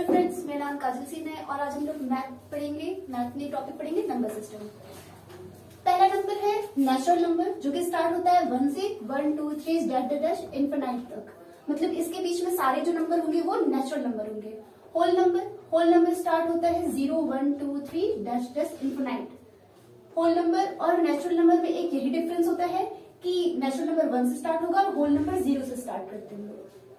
Hello friends, मेरा नाम काजल सिंह है और आज हम लोग मैथ में टॉपिक पढ़ेंगे नंबर सिस्टम। पहला नंबर है नेचुरल नंबर, जो कि स्टार्ट होता है 1 से 1 2 3 डैश डैश इनफिनाइट तक। मतलब इसके बीच में सारे जो नंबर होंगे वो नेचुरल नंबर होंगे। होल नंबर स्टार्ट होता है 0 1 2 3 dash dash infinite. Whole number और नेचुरल नंबर में एक यही डिफरेंस होता है कि नेचुरल नंबर 1 से स्टार्ट होगा और होल नंबर 0 से स्टार्ट करते हैं।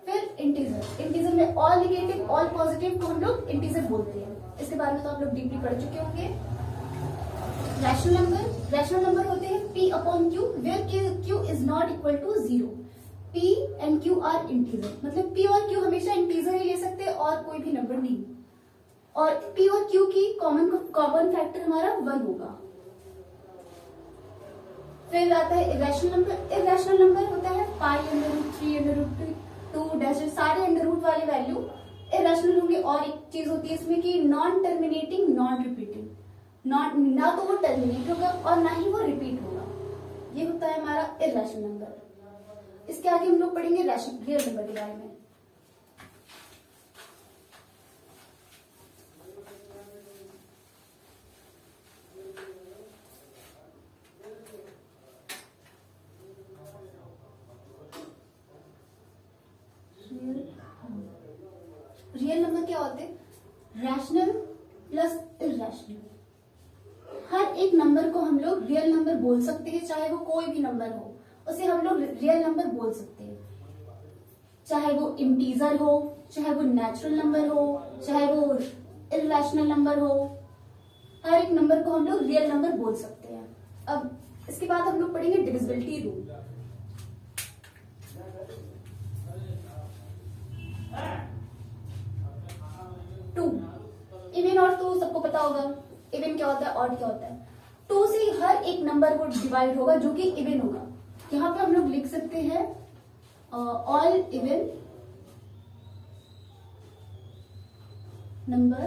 फिर इंटीजर में ऑल नेगेटिव ऑल पॉजिटिव को हम लोग इंटीजर बोलते हैं। इसके बारे में तो आप लोग डीपली पढ़ चुके होंगे। रैशनल नंबर होते हैं p upon q where q is not equal to 0। p and q are integer, मतलब p और q हमेशा इंटीजर ही ले सकते हैं और कोई भी नंबर नहीं। और p और q की कॉमन फैक्टर हमारा 1 होगा। फिर आता है इरेशनल नंबर होता है pi under root 3 under root 2 dash, सारे अंडर रूट वाले वैल्यू इरेशनल होंगे। और एक चीज होती है इसमें कि नॉन टर्मिनेटिंग नॉन रिपीटिंग, ना तो वो टर्मिनेट होगा और ना ही वो रिपीट होगा। ये होता है हमारा इरेशनल नंबर। इसके आगे हम लोग पढ़ेंगे रियल नंबर के बारे में। रियल नंबर क्या होते हैं? Rational plus irrational. हर एक नंबर को हम लोग रियल नंबर बोल सकते हैं, चाहे वो कोई भी नंबर हो उसे हम लोग रियल नंबर बोल सकते हैं। चाहे वो इंटीजर हो, चाहे वो नेचुरल नंबर हो, चाहे वो इरेशनल नंबर हो, हर एक नंबर को हम लोग रियल नंबर बोल सकते हैं। अब इसके बाद हम लोग पढ़ेंगे डिविजिबिलिटी रूल। इवन और तो सबको पता होगा इवन क्या होता है और क्या होता है। 2 से हर एक नंबर को डिवाइड होगा जो कि इवन होगा। यहाँ पे हम लोग लिख सकते हैं all even number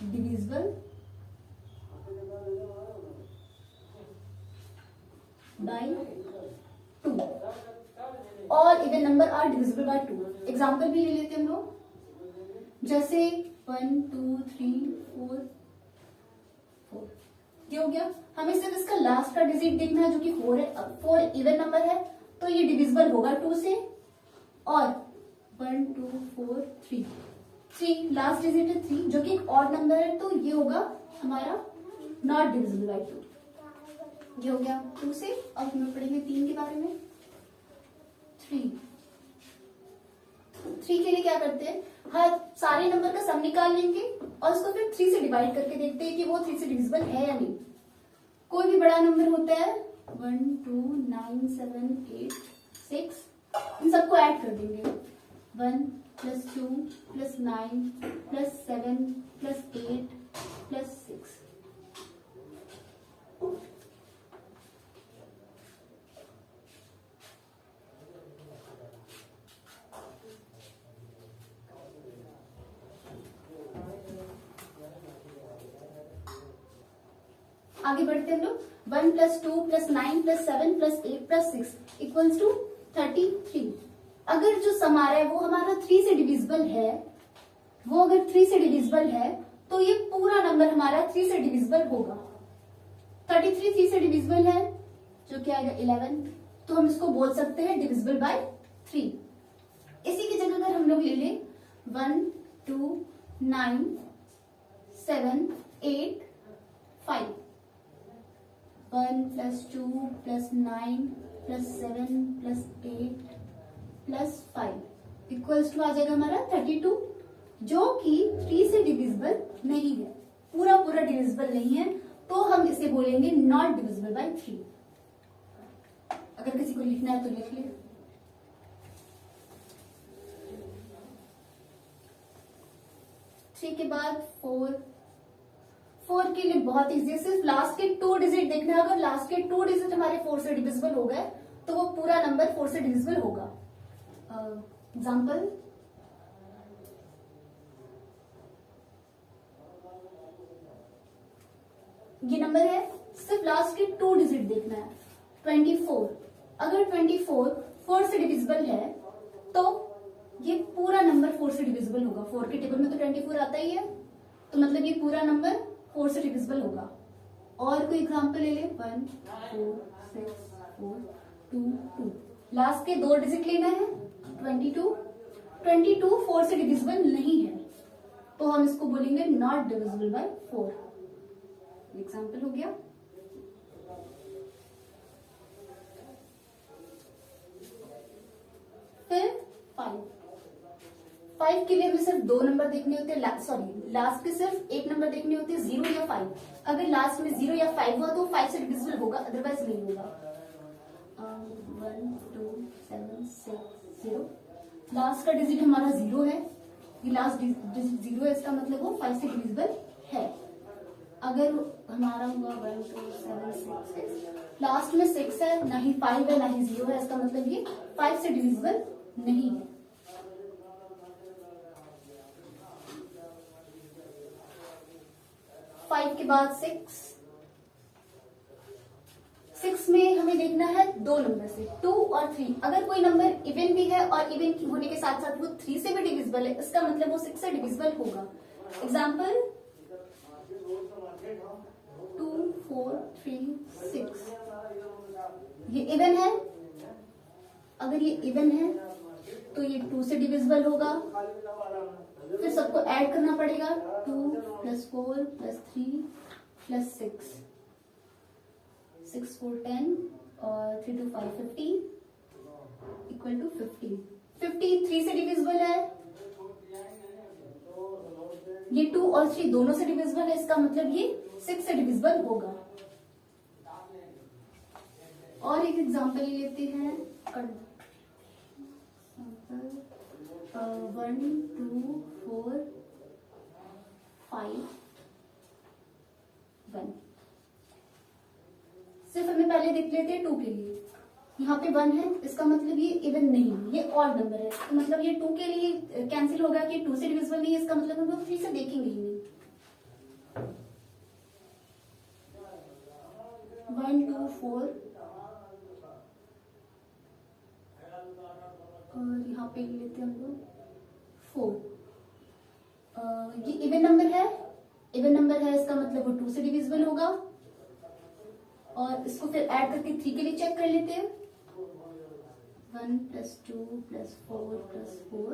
divisible by 2। All even number are divisible by 2। Example भी ले लेते हैं हम लोग, जैसे 1 2 3 4 4। ये हो गया। हमें सिर्फ इसका लास्ट का डिजिट देखना है जो कि 4 है। 4 इवन नंबर है तो ये डिविजिबल होगा 2 से। और 1 2 4 3 लास्ट डिजिट है 3 जो कि एक ऑड नंबर है, तो ये होगा हमारा नॉट डिविजिबल बाय 2। ये हो गया 2 से। अब हम पढ़ेंगे 3 के बारे में। 3 के लिए क्या करते हैं, हर सारे नंबर का सम निकाल लेंगे और उसको फिर 3 से डिवाइड करके देखते हैं कि वो 3 से डिविजिबल है या नहीं। कोई भी बड़ा नंबर होता है 1 2 9 7 8 6, इन सबको ऐड कर देंगे। 1 + 2 + 9 + 7 + 8 + 6। आगे बढ़ते हैं हम लोग। 1 + 2 + 9 + 7 + 8 + 6 = 33। अगर जो सम आ रहा है वो हमारा 3 से डिविजिबल है, वो अगर 3 से डिविजिबल है तो ये पूरा नंबर हमारा 3 से डिविजिबल होगा। 33 3 से डिविजिबल है जो क्या आएगा 11, तो हम इसको बोल सकते हैं डिविजिबल बाय 3। इसी की जगह अगर हम लोग ले लें 1 2 9 7 8 5, 1 + 2 + 9 + 7 + 8 + 5 = आ जाएगा हमारा 32, जो कि 3 से डिविजिबल नहीं है, पूरा डिविजिबल नहीं है, तो हम इसे बोलेंगे नॉट डिविजिबल बाय 3। अगर किसी को लिखना है तो लिख ले। के बाद 4 के लिए बहुत इजी है, सिर्फ लास्ट के 2 डिजिट देखना है। अगर लास्ट के 2 डिजिट हमारे 4 से डिविजिबल हो गए तो वो पूरा नंबर 4 से डिविजिबल होगा। एग्जाम्पल, ये नंबर है, सिर्फ लास्ट के 2 डिजिट देखना है। 24, अगर 24 4 से डिविजिबल है तो ये पूरा नंबर 4 से डिविजिबल होगा। 4 के टेबल में तो 24 आता ही है, तो मतलब ये पूरा नंबर 4 से डिविजिबल होगा। और कोई एग्जांपल ले ले, 1 4 6 4 2 2, लास्ट के 2 डिजिट लेना है। 22 22 4 से डिविजिबल नहीं है, तो हम इसको बोलेंगे नॉट डिविजिबल बाय 4। एग्जांपल हो गया। फिर 5 के लिए हमें सिर्फ 2 नंबर देखने होते हैं, सॉरी लास्ट के सिर्फ एक नंबर देखने होते हैं, 0 या 5। अगर लास्ट में 0 या 5 हुआ तो 5 से डिविजिबल होगा, अदरवाइज नहीं होगा। 1 2 7 6 0, लास्ट का डिजिट हमारा 0 है, ये लास्ट डिजिट 0 है, इसका मतलब वो 5 से डिविजिबल है। अगर हमारा हुआ 1 2 7 6 6, लास्ट में 6 है, ना ही 5 है ना ही 0 है, इसका मतलब ये 5 से डिविजिबल नहीं है। फाइव के बाद 6 में हमें देखना है 2 नंबर से, 2 और 3। अगर कोई नंबर इवन भी है और इवन होने के साथ साथ वो 3 से भी डिविजिबल है, इसका मतलब वो 6 से डिविजिबल होगा। एग्जाम्पल 2 4 3 6, ये इवन है। अगर ये इवन है तो ये 2 से डिविजिबल होगा। फिर सबको ऐड करना पड़ेगा, 2 + 4 + 3 + 6, 6 4 10 और 3 2 5 15 इक्वल टू 50। 50 3 से डिविजिबल है, ये 2 और 3 दोनों से डिविजिबल है, इसका मतलब ये 6 से डिविजिबल होगा। और एक एग्जांपल लेते हैं, 1 2 4 5 1। सिर्फ हमें पहले देख लेते हैं 2 के लिए। यहाँ पे 1 है, इसका मतलब ये इवन नहीं है, ये ऑड नंबर है, तो मतलब ये 2 के लिए कैंसिल होगा कि 2 से डिविजिबल नहीं है, इसका मतलब हम लोग 3 से देखेंगे ही नहीं। 1 2 4 और यहाँ पे लेते हैं हम लोग 4। ये इवन नंबर है, इवन नंबर है, इसका मतलब वो 2 से डिविजिबल होगा। और इसको फिर ऐड करके 3 के लिए चेक कर लेते हैं। 1 + 2 + 4 + 4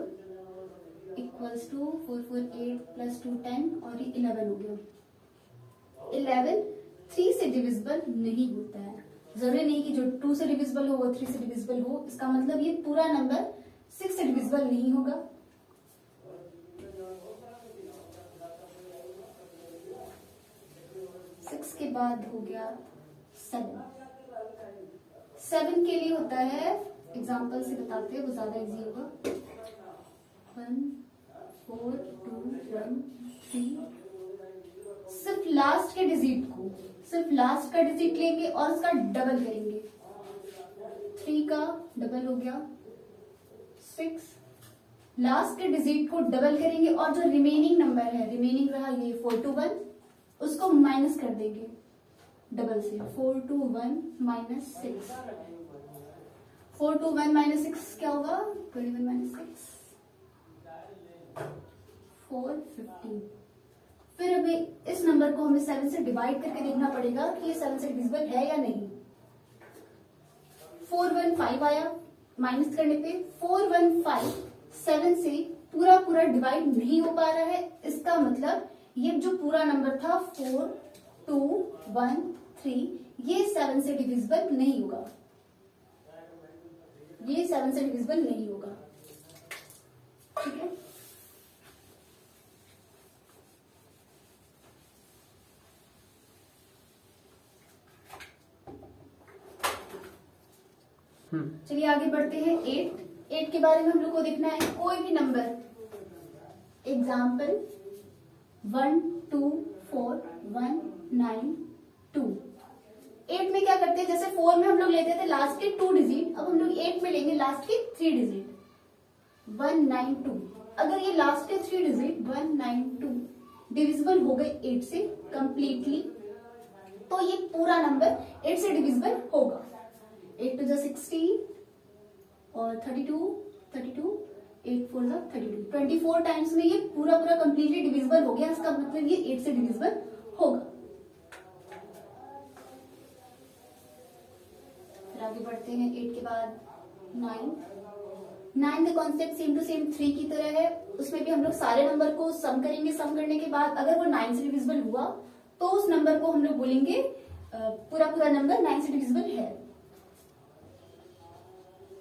इक्वल्स टू 4 4 8 + 2 10 और ये 11 हो गया। 11 3 से डिविजिबल नहीं होता है। जरूरी नहीं कि जो 2 से डिविजिबल हो वो 3 से डिविजिबल हो, इसका मतलब ये पूरा नंबर 6 से डिविजिबल नहीं होगा। के बाद हो गया 7। 7 के लिए होता है, एग्जाम्पल से बताते हैं, वो ज्यादा इजी होगा। 1 4 2 1 3, सिर्फ लास्ट के डिजिट को, सिर्फ लास्ट का डिजिट लेंगे और उसका डबल करेंगे। 3 का डबल हो गया 6, लास्ट के डिजिट को डबल करेंगे और जो रिमेनिंग नंबर है, रिमेनिंग रहा ये 4 to 1, उसको माइनस कर देंगे डबल से। 4 to 1 - 6, 4 to 1 - 6 क्या होगा? 21 - 6 4 15। फिर हमें इस नंबर को हमें 7 से डिवाइड करके देखना पड़ेगा कि ये 7 से डिविजिबल है या नहीं। 415 आया, माइनस करने पे 415 7 से पूरा पूरा डिवाइड नहीं हो पा रहा है। इसका मतलब ये जो पूरा नंबर था 4 2 1 3, ये 7 से डिविजिबल नहीं होगा, ये 7 से डिविजिबल नहीं होगा। ठीक है, चलिए आगे बढ़ते हैं। 8 के बारे में हम लोग को देखना है कोई भी नंबर, एग्जाम्पल 1 2 4 1 9 2। 8 में क्या करते हैं, जैसे 4 में हम लोग लेते थे लास्ट के 2 डिजिट, अब हम लोग 8 में लेंगे लास्ट के 3 डिजिट 1 9 2। अगर ये लास्ट के 3 डिजिट 1 9 2 डिविजिबल हो गए 8 से कंप्लीटली, तो ये पूरा नंबर 8 से डिविजिबल होगा। 8 to the 16 और 32 8 4 जा 32, 24 टाइम्स में ये पूरा पूरा कंप्लीटली डिविजिबल हो गया, इसका मतलब ये 8 से डिविजिबल होगा। फिर आगे बढ़ते हैं 8 के बाद 9 का कॉन्सेप्ट सेम टू सेम 3 की तरह है। उसमें भी हम लोग सारे नंबर को सम करेंगे, सम करने के बाद अगर वो 9 से डिविजिबल हुआ तो उस नंबर को हम लोग बोलेंगे पूरा पूरा नंबर 9 से डिविजिबल है।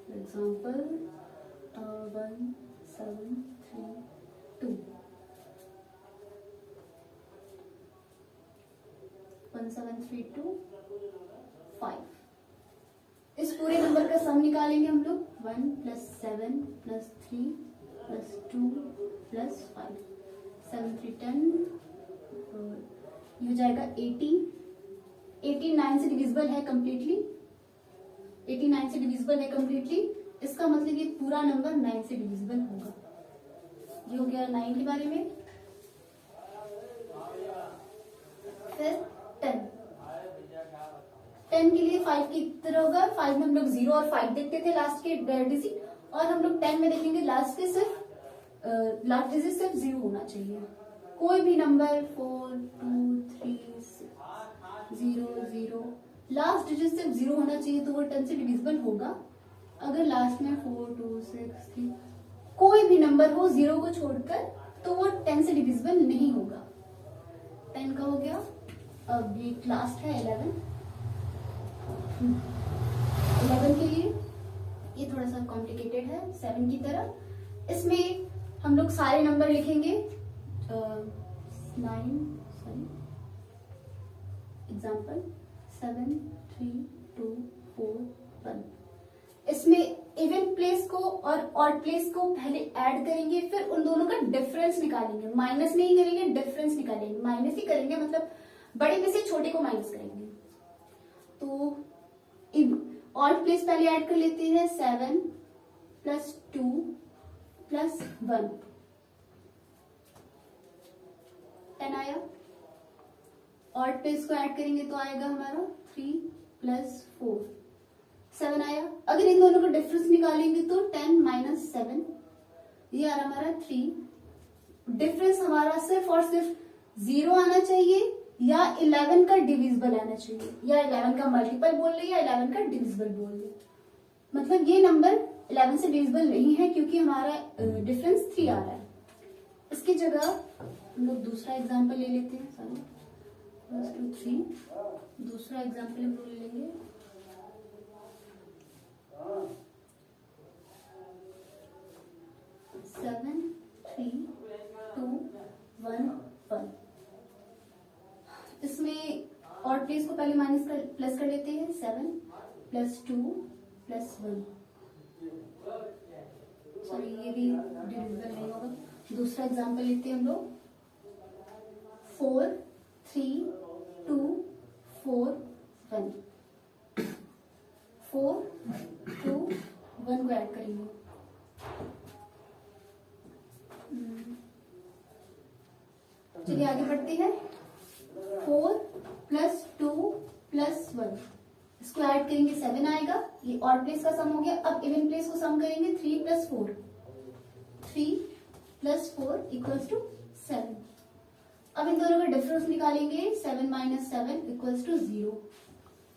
For example 1 7 3 2 1 7 3 2 5। इस पूरे नंबर का सम निकालेंगे हम लोग 1 + 7 + 3 + 2 + 5 7 3 10 ये हो जाएगा 18। 89 से डिविजिबल है कंप्लीटली, 89 से डिविजिबल है कंप्लीटली, इसका मतलब ये पूरा नंबर 9 से डिविजिबल होगा। ये हो गया 9 के बारे में। फिर 10 के लिए 5 की तरह होगा। 5 में हम लोग 0 और 5 देखते थे लास्ट के डिजिट, और हम लोग 10 में देखेंगे लास्ट डिजिट सिर्फ 0 होना चाहिए। कोई भी नंबर 4 2 3 6 0 0 लास्ट डिजिट सिर्फ 0 होना चाहिए तो वो 10 से डिविजिबल होगा। अगर लास्ट में 4 2 6 3 कोई भी नंबर हो 0 को छोड़कर तो वो 10 से डिविजिबल नहीं होगा। 10 का हो गया। अब ये लास्ट है 11 के लिए ये थोड़ा सा कॉम्प्लिकेटेड है 7 की तरह। इसमें हम लोग सारे नंबर लिखेंगे 9 एग्जाम्पल 7 3 2 4 1। इसमें इवन प्लेस को और ऑड प्लेस को पहले ऐड करेंगे, फिर उन दोनों का डिफरेंस निकालेंगे। माइनस नहीं करेंगे, डिफरेंस निकालेंगे। माइनस ही करेंगे मतलब बड़े में से छोटे को माइनस करेंगे। तो ऑड प्लेस पहले ऐड कर लेते हैं 7 + 2 + 1 10 आया। ऑड प्लेस को ऐड करेंगे तो आएगा हमारा 3 + 4 7 आया। अगर इन दोनों का डिफरेंस निकालेंगे तो 10 - 7 ये आ रहा हमारा 3। डिफरेंस हमारा सिर्फ और सिर्फ 0 आना चाहिए या 11 का डिविजिबल आना चाहिए, या 11 का मल्टीपल बोल ले या 11 का डिविजिबल बोल ले। मतलब ये नंबर 11 से डिविजिबल नहीं है क्योंकि हमारा डिफरेंस 3 आ रहा है। इसकी जगह हम लोग दूसरा एग्जांपल ले लेते हैं। सॉरी 1 2 3 दूसरा एग्जांपल हम लोग ले लेंगे 7 3 2 1 1। इसमें ऑड प्लेस को पहले प्लस कर लेते हैं 7 + 2 + 1। सॉरी ये भी डिविजिबल नहीं होगा। दूसरा एग्जांपल लेते हैं हम लोग 4 3 2 4 1 4 2 1 को ऐड करेंगे। चलिए आगे बढ़ते हैं। 4 + 2 + 1 इसको ऐड करेंगे 7 आएगा। ये ऑड प्लेस का सम हो गया। अब इवन प्लेस को सम करेंगे 3 + 4 3 + 4 = 7। अब इन दोनों का डिफरेंस निकालेंगे 7 - 7 = 0।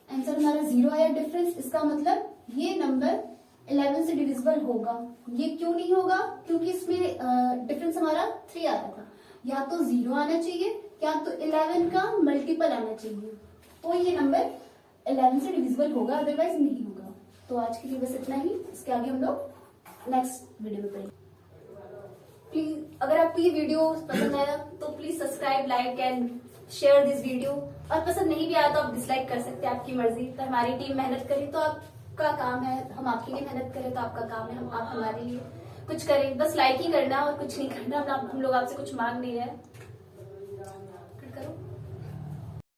आंसर हमारा 0 आया डिफरेंस। इसका मतलब ये नंबर 11 से डिविजिबल होगा। ये क्यों नहीं होगा? क्योंकि इसमें डिफरेंस हमारा 3 आ रहा था। या तो 0 आना चाहिए या तो 11 का मल्टीपल आना चाहिए, तो ये नंबर 11 से डिविजिबल होगा, अदरवाइज नहीं होगा। तो आज के लिए बस इतना ही। इसके आगे हम लोग नेक्स्ट वीडियो में पढ़ेंगे। प्लीज अगर आपको ये वीडियो पसंद आया तो please subscribe, like and share this video. और पसंद नहीं भी आया तो आप डिसलाइक कर सकते हैं, आपकी मर्जी। पर हमारी टीम मेहनत करी तो आपका काम है, हम आपके लिए मेहनत करें तो आपका काम है, आप हमारे लिए कुछ करें। बस लाइक ही करना और कुछ नहीं करना। हम लोग आपसे कुछ मांग नहीं रहे।